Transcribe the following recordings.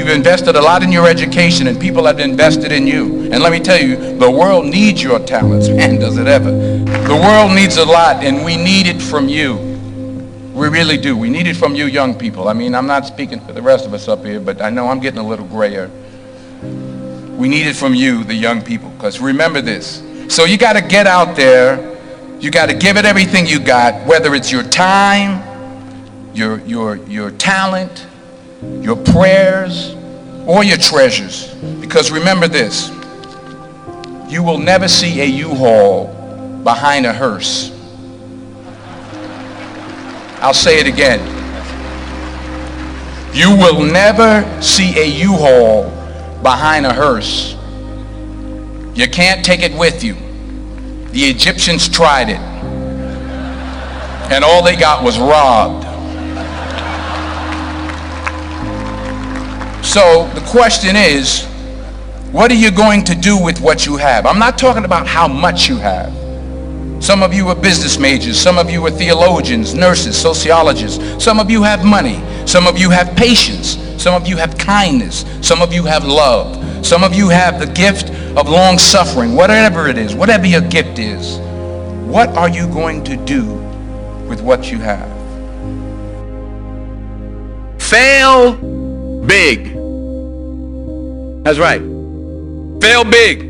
You've invested a lot in your education, and people have invested in you. And let me tell you, the world needs your talents. Man, does it ever. The world needs a lot, and we need it from you. We really do. We need it from you young people. I mean, I'm not speaking for the rest of us up here, but I know I'm getting a little grayer. We need it from you, the young people, because remember this. So you got to get out there. You got to give it everything you got, whether it's your time, your talent, your prayers, or your treasures. Because remember this, you will never see a U-Haul behind a hearse. I'll say it again. You will never see a U-Haul behind a hearse. You can't take it with you. The Egyptians tried it, and all they got was robbed. So the question is, what are you going to do with what you have? I'm not talking about how much you have. Some of you are business majors. Some of you are theologians, nurses, sociologists. Some of you have money. Some of you have patience. Some of you have kindness. Some of you have love. Some of you have the gift of long suffering. Whatever it is, whatever your gift is, what are you going to do with what you have? Fail big. That's right. Fail big.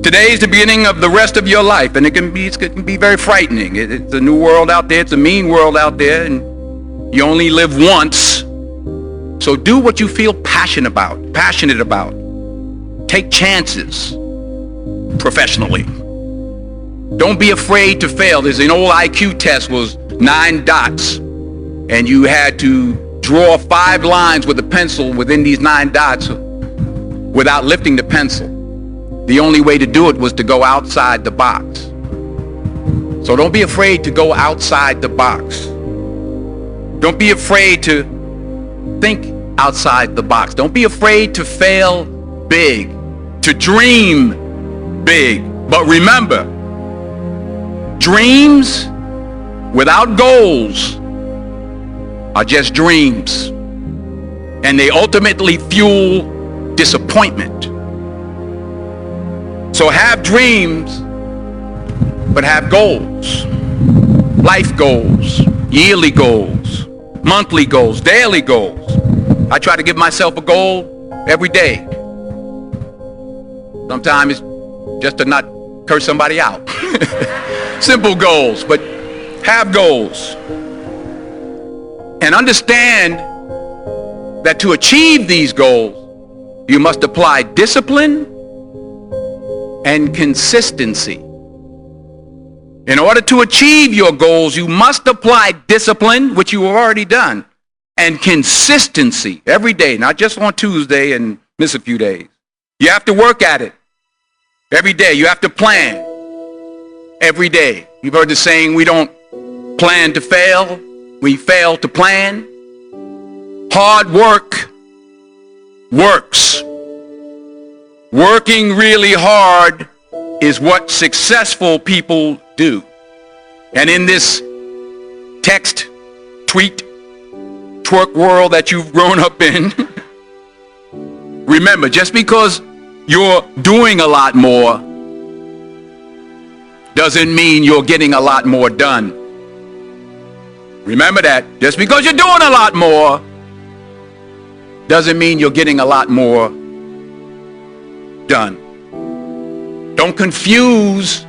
Today is the beginning of the rest of your life, and it can be very frightening. It's a new world out there. It's a mean world out there, and you only live once. So do what you feel passionate about. Take chances professionally. Don't be afraid to fail. There's an old IQ test, was 9 dots, and you had to draw 5 lines with a pencil within these 9 dots without lifting the pencil. The only way to do it was to go outside the box. So don't be afraid to go outside the box. Don't be afraid to think outside the box. Don't be afraid to fail big, to dream big. But remember, dreams without goals are just dreams, and they ultimately fuel disappointment. So have dreams, but have goals. Life goals, yearly goals, monthly goals, daily goals. I try to give myself a goal every day. Sometimes it's just to not curse somebody out. Simple goals, but have goals. And understand that to achieve these goals, you must apply discipline and consistency. In order to achieve your goals, you must apply discipline, which you have already done, and consistency every day, not just on Tuesday and miss a few days. You have to work at it every day. You have to plan every day. You've heard the saying, we don't plan to fail, we fail to plan. Hard work works. Working really hard is what successful people do. And in this text, tweet, twerk world that you've grown up in, remember, just because you're doing a lot more doesn't mean you're getting a lot more done. Remember that. Just because you're doing a lot more doesn't mean you're getting a lot more done. Don't confuse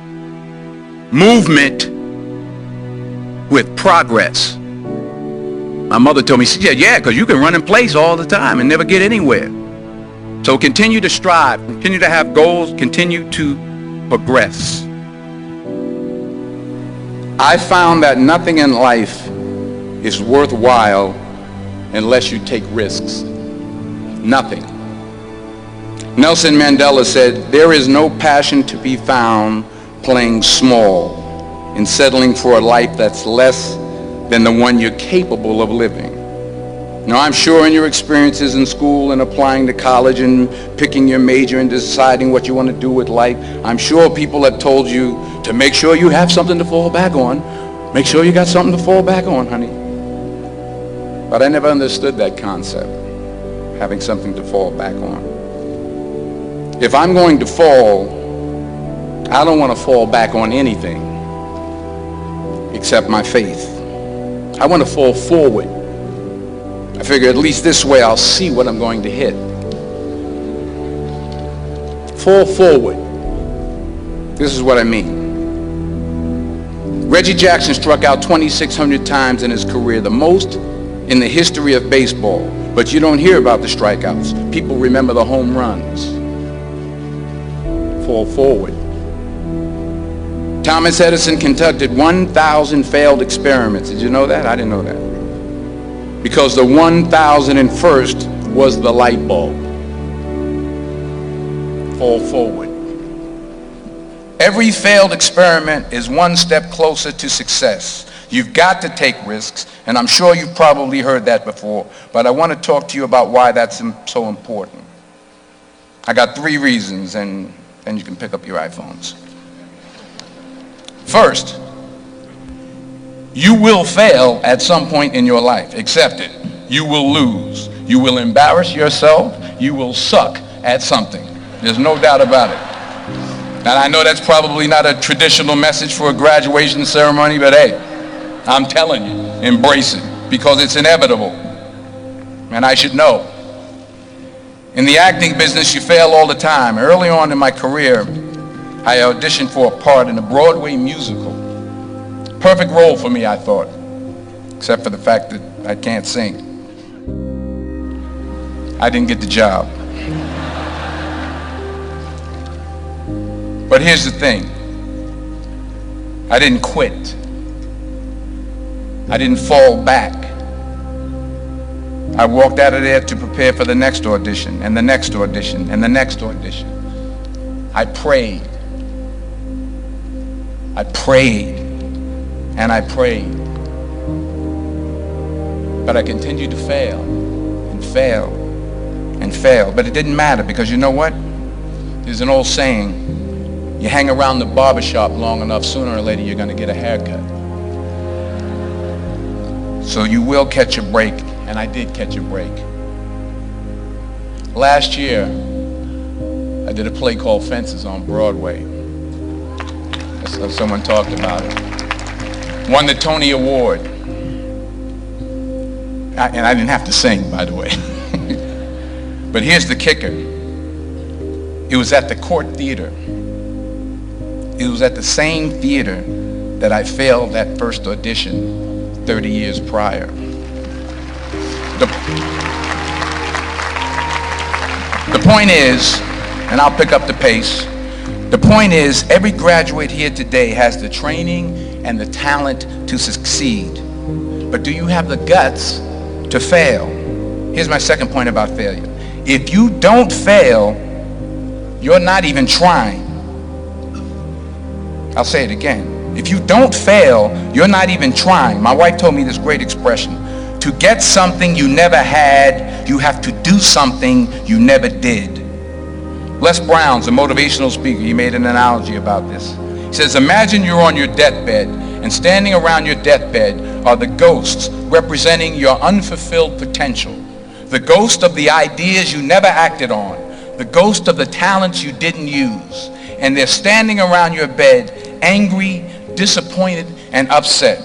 movement with progress. My mother told me, she said, yeah, because you can run in place all the time and never get anywhere. So continue to strive, continue to have goals, continue to progress. I found that nothing in life is worthwhile unless you take risks. Nothing. Nelson Mandela said, there is no passion to be found playing small and settling for a life that's less than the one you're capable of living. Now, I'm sure in your experiences in school and applying to college and picking your major and deciding what you want to do with life, I'm sure people have told you to make sure you have something to fall back on. Make sure you got something to fall back on, honey. But I never understood that concept. having something to fall back on. If I'm going to fall, I don't want to fall back on anything except my faith. I want to fall forward. I figure at least this way I'll see what I'm going to hit. Fall forward. This is what I mean. Reggie Jackson struck out 2,600 times in his career, the most in the history of baseball. But you don't hear about the strikeouts. People remember the home runs. Fall forward. Thomas Edison conducted 1,000 failed experiments. Did you know that? I didn't know that. Because the 1,001st was the light bulb. Fall forward. Every failed experiment is one step closer to success. You've got to take risks, and I'm sure you've probably heard that before, but I want to talk to you about why that's so important. I got 3 reasons, and then you can pick up your iPhones. First, you will fail at some point in your life. Accept it. You will lose. You will embarrass yourself. You will suck at something. There's no doubt about it. And I know that's probably not a traditional message for a graduation ceremony, but hey, I'm telling you, embrace it, because it's inevitable. And I should know. In the acting business, you fail all the time. Early on in my career, I auditioned for a part in a Broadway musical. Perfect role for me, I thought, except for the fact that I can't sing. I didn't get the job. But here's the thing. I didn't quit. I didn't fall back. I walked out of there to prepare for the next audition, and the next audition, and the next audition. I prayed. I prayed. And I prayed. But I continued to fail, and fail, and fail. But it didn't matter, because you know what? There's an old saying, you hang around the barbershop long enough, sooner or later you're going to get a haircut. So you will catch a break, and I did catch a break. Last year, I did a play called Fences on Broadway. Someone talked about it. Won the Tony Award. And I didn't have to sing, by the way. But here's the kicker. It was at the Court Theater. It was at the same theater that I failed that first audition 30 years prior. The point is, and I'll pick up the pace, the point is, every graduate here today has the training and the talent to succeed. But do you have the guts to fail? Here's my second point about failure. If you don't fail, you're not even trying. I'll say it again. If you don't fail, you're not even trying. My wife told me this great expression. To get something you never had, you have to do something you never did. Les Brown's a motivational speaker. He made an analogy about this. He says, imagine you're on your deathbed, and standing around your deathbed are the ghosts representing your unfulfilled potential. The ghost of the ideas you never acted on. The ghost of the talents you didn't use. And they're standing around your bed, angry, disappointed, and upset.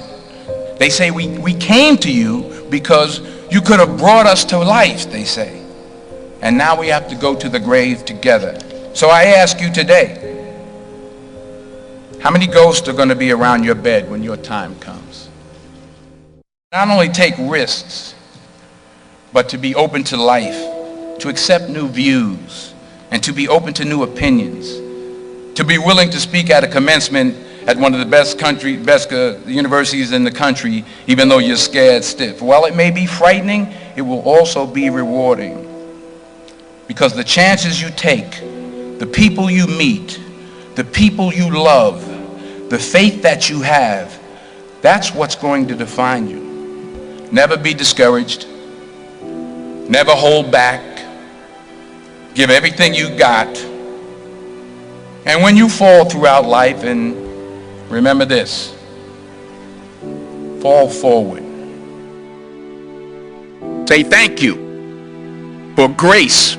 They say, we came to you because you could have brought us to life, they say. And now we have to go to the grave together. So I ask you today, how many ghosts are going to be around your bed when your time comes? Not only take risks, but to be open to life, to accept new views, and to be open to new opinions, to be willing to speak at a commencement at one of the best universities in the country, even though you're scared stiff. While it may be frightening, it will also be rewarding. Because the chances you take, the people you meet, the people you love, the faith that you have, that's what's going to define you. Never be discouraged. Never hold back. Give everything you got. And when you fall throughout life, and remember this, fall forward. Say thank you for grace.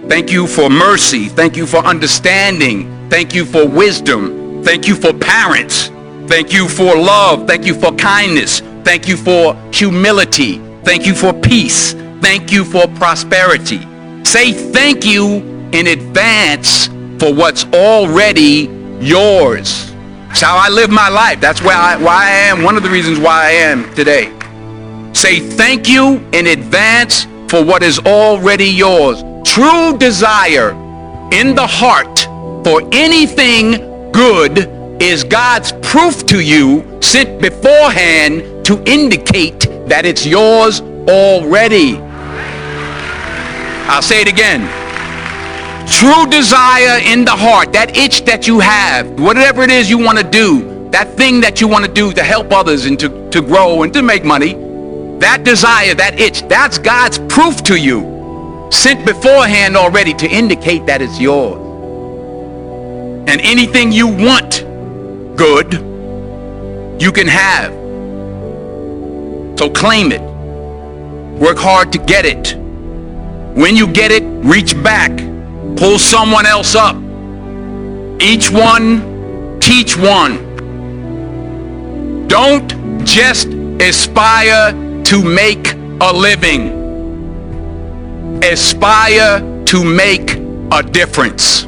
Thank you for mercy. Thank you for understanding. Thank you for wisdom. Thank you for parents. Thank you for love. Thank you for kindness. Thank you for humility. Thank you for peace. Thank you for prosperity. Say thank you in advance for what's already yours. That's how I live my life. That's why I am. One of the reasons why I am today. Say thank you in advance for what is already yours. True desire in the heart for anything good is God's proof to you sent beforehand to indicate that it's yours already. I'll say it again. True desire in the heart, that itch that you have, whatever it is you want to do, that thing that you want to do to help others and to grow and to make money, that desire, that itch, that's God's proof to you, sent beforehand already to indicate that it's yours. And anything you want good, you can have. So claim it. Work hard to get it. When you get it, reach back. Pull someone else up. Each one, teach one. Don't just aspire to make a living. Aspire to make a difference.